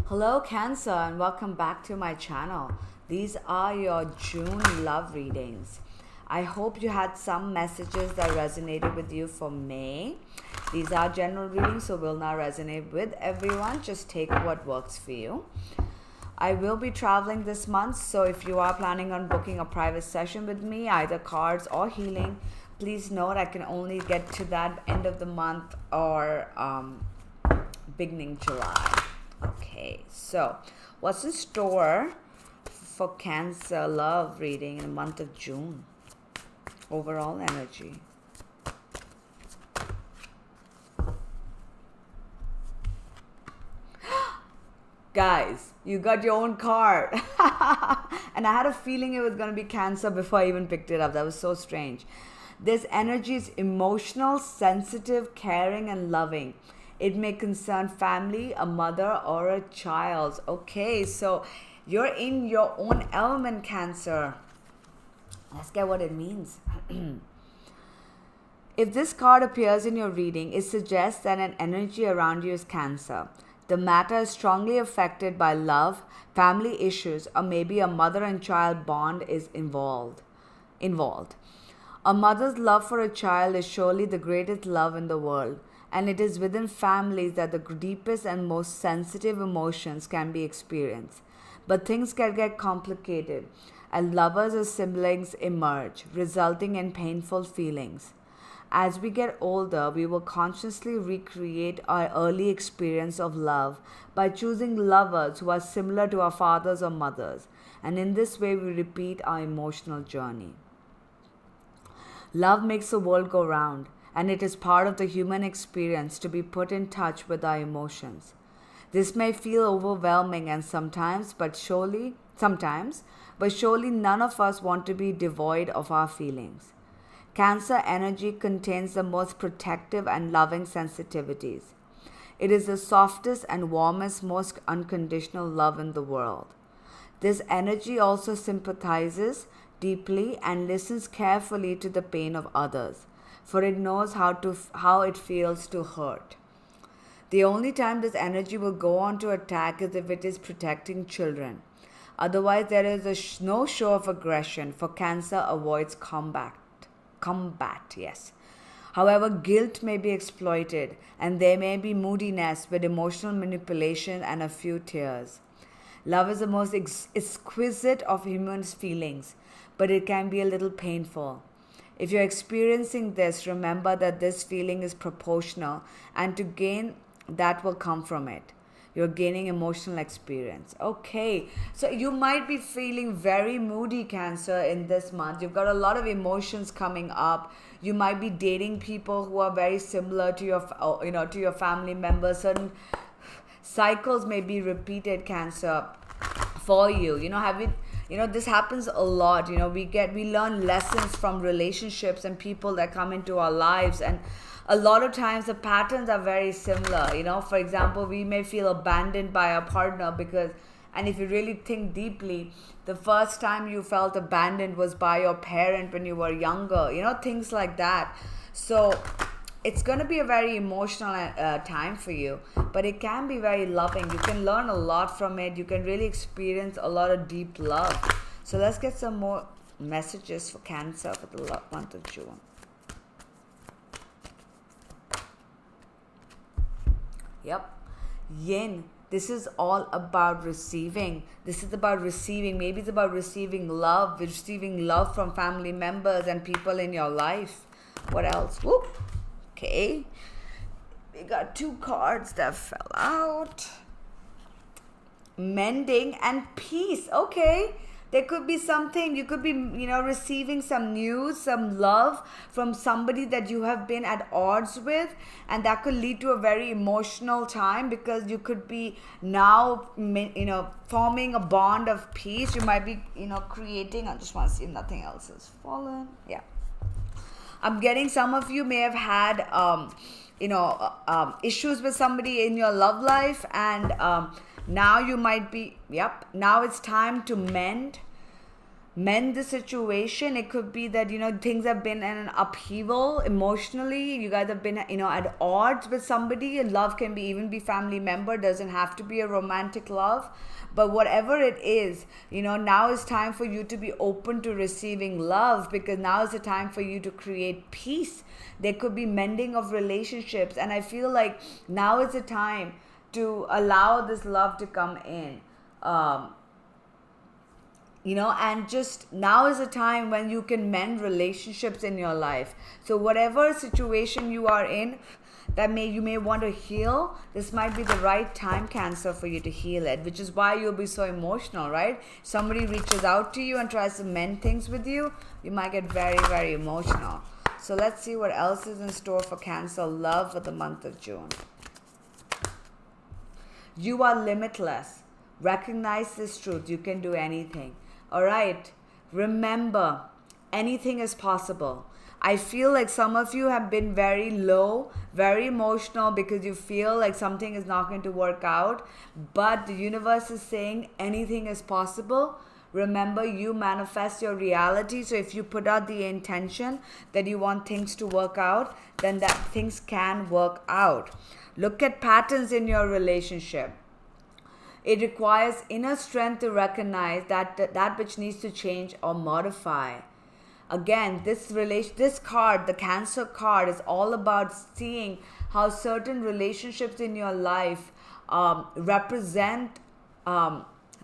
Hello Cancer and welcome back to my channel. These are your June love readings. I hope you had some messages that resonated with you for May. These are general readings, so will not resonate with everyone. Just take what works for you. I will be traveling this month, so if you are planning on booking a private session with me, either cards or healing, please note I can only get to that end of the month or beginning July. Okay, so what's in store for Cancer love reading in the month of June? Overall energy. Guys, you got your own card. And I had a feeling it was going to be Cancer before I even picked it up. That was so strange. This energy is emotional, sensitive, caring, and loving. It may concern family, a mother, or a child. Okay, so you're in your own element, Cancer. Let's get what it means. If this card appears in your reading, it suggests that an energy around you is Cancer. The matter is strongly affected by love, family issues, or maybe a mother and child bond is involved. A mother's love for a child is surely the greatest love in the world, and it is within families that the deepest and most sensitive emotions can be experienced. But things can get complicated, and lovers or siblings emerge, resulting in painful feelings. As we get older, we will consciously recreate our early experience of love by choosing lovers who are similar to our fathers or mothers, and in this way we repeat our emotional journey. Love makes the world go round, and it is part of the human experience to be put in touch with our emotions. This may feel overwhelming and sometimes, but surely none of us want to be devoid of our feelings. Cancer energy contains the most protective and loving sensitivities. It is the softest and warmest, most unconditional love in the world. This energy also sympathizes deeply and listens carefully to the pain of others, for it knows how it feels to hurt. The only time this energy will go on to attack is if it is protecting children. Otherwise, there is no show of aggression, for Cancer avoids combat. Yes. However, guilt may be exploited, and there may be moodiness with emotional manipulation and a few tears. Love is the most exquisite of human feelings, but it can be a little painful. If you're experiencing this, remember that this feeling is proportional, and to gain that will come from it. You're gaining emotional experience. Okay, so you might be feeling very moody, Cancer, in this month. You've got a lot of emotions coming up. You might be dating people who are very similar to your family members. Certain cycles may be repeated, Cancer, for you. This happens a lot. We learn lessons from relationships and people that come into our lives, and a lot of times the patterns are very similar. For example, we may feel abandoned by our partner and if you really think deeply, the first time you felt abandoned was by your parent when you were younger, things like that. So it's going to be a very emotional time for you, but it can be very loving. You can learn a lot from it. You can really experience a lot of deep love. So let's get some more messages for Cancer for the month of June. Yep. Yin. This is all about receiving. This is about receiving. Maybe it's about receiving love from family members and people in your life. What else? Whoop. Okay. We got 2 cards that fell out. Mending and peace. Okay. There could be something, you could be, receiving some news, some love from somebody that you have been at odds with, and that could lead to a very emotional time because you could be now, forming a bond of peace. You might be, creating, I just want to see if nothing else has fallen. Yeah. I'm getting some of you may have had, issues with somebody in your love life, and now you might be, now it's time to mend. mend the situation. It could be that, things have been in an upheaval emotionally. You guys have been, at odds with somebody. And love can even be family member, doesn't have to be a romantic love. But whatever it is, now is time for you to be open to receiving love, because now is the time for you to create peace. There could be mending of relationships. And I feel like now is the time to allow this love to come in. And just now is a time when you can mend relationships in your life. So whatever situation you are in that you may want to heal, this might be the right time, Cancer, for you to heal it, which is why you'll be so emotional, right? Somebody reaches out to you and tries to mend things with you, you might get very, very emotional. So let's see what else is in store for Cancer love for the month of June. You are limitless. Recognize this truth. You can do anything. All right. Remember, anything is possible. I feel like some of you have been very low, very emotional because you feel like something is not going to work out. But the universe is saying anything is possible. Remember, you manifest your reality. So if you put out the intention that you want things to work out, then that things can work out. Look at patterns in your relationship. It requires inner strength to recognize that which needs to change or modify. Again, this card, the Cancer card, is all about seeing how certain relationships in your life represent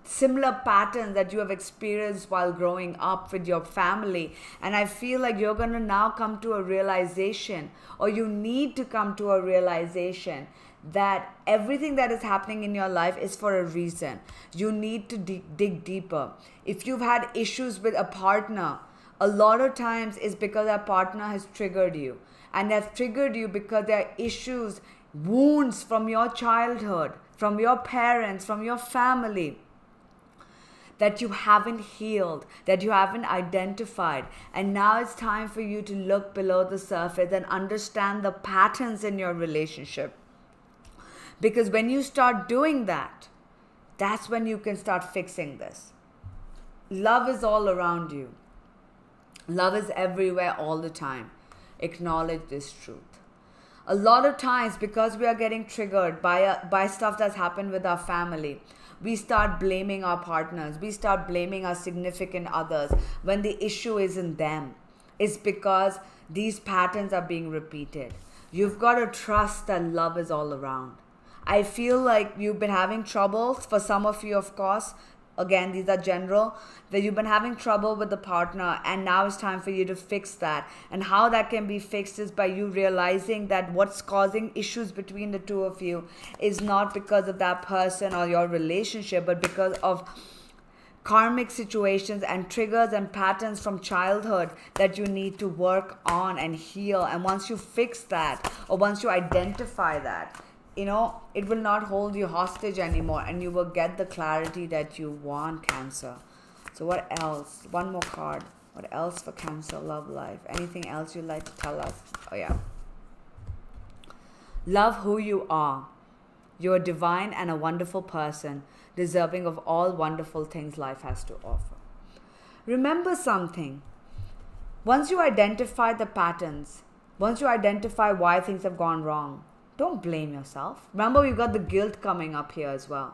similar patterns that you have experienced while growing up with your family. And I feel like you're going to now come to a realization, or you need to come to a realization, that everything that is happening in your life is for a reason. You need to dig deeper. If you've had issues with a partner, a lot of times it's because that partner has triggered you. And they've triggered you because there are issues, wounds from your childhood, from your parents, from your family, that you haven't healed, that you haven't identified. And now it's time for you to look below the surface and understand the patterns in your relationship. Because when you start doing that, that's when you can start fixing this. Love is all around you. Love is everywhere all the time. Acknowledge this truth. A lot of times, because we are getting triggered by stuff that's happened with our family, we start blaming our partners. We start blaming our significant others when the issue isn't them. It's because these patterns are being repeated. You've got to trust that love is all around. I feel like you've been having trouble, for some of you, of course, again, these are general, that you've been having trouble with the partner, and now it's time for you to fix that. And how that can be fixed is by you realizing that what's causing issues between the two of you is not because of that person or your relationship, but because of karmic situations and triggers and patterns from childhood that you need to work on and heal. And once you fix that, or once you identify that, it will not hold you hostage anymore, and you will get the clarity that you want, Cancer. So what else? One more card. What else for Cancer love life? Anything else you'd like to tell us? Oh yeah. Love who you are. You're a divine and a wonderful person, deserving of all wonderful things life has to offer. Remember something. Once you identify the patterns, once you identify why things have gone wrong, don't blame yourself. Remember, we've got the guilt coming up here as well.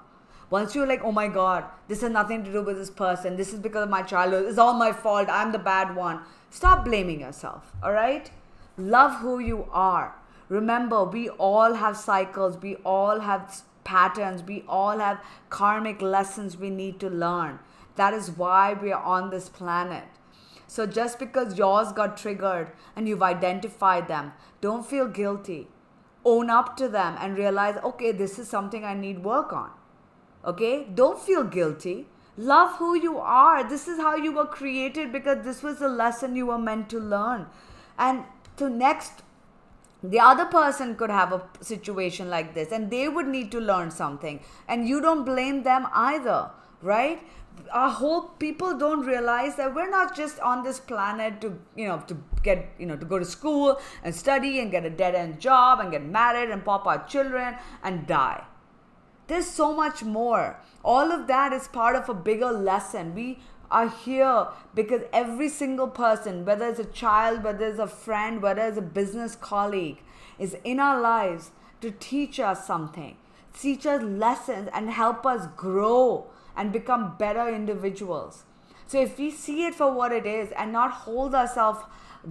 Once you're like, oh my God, this has nothing to do with this person. This is because of my childhood. It's all my fault. I'm the bad one. Stop blaming yourself, all right? Love who you are. Remember, we all have cycles. We all have patterns. We all have karmic lessons we need to learn. That is why we are on this planet. So just because yours got triggered and you've identified them, don't feel guilty. Own up to them and realize, okay, this is something I need work on. Okay? Don't feel guilty. Love who you are. This is how you were created, because this was the lesson you were meant to learn. And to next, the other person could have a situation like this and they would need to learn something. And you don't blame them either, right? Our whole people don't realize that we're not just on this planet to go to school and study and get a dead-end job and get married and pop our children and die. There's so much more. All of that is part of a bigger lesson. are here because every single person, whether it's a child, whether it's a friend, whether it's a business colleague, is in our lives to teach us something, teach us lessons and help us grow and become better individuals. So if we see it for what it is and not hold ourselves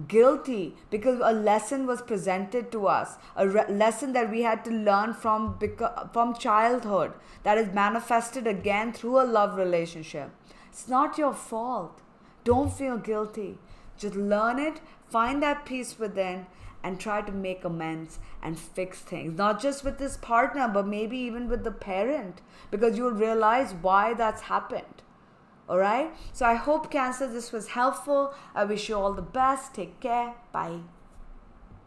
guilty because a lesson was presented to us, a lesson that we had to learn from childhood that is manifested again through a love relationship, it's not your fault. Don't feel guilty. Just learn it, find that peace within, and try to make amends and fix things. Not just with this partner, but maybe even with the parent, because you'll realize why that's happened. Alright? So I hope, Cancer, this was helpful. I wish you all the best. Take care. Bye.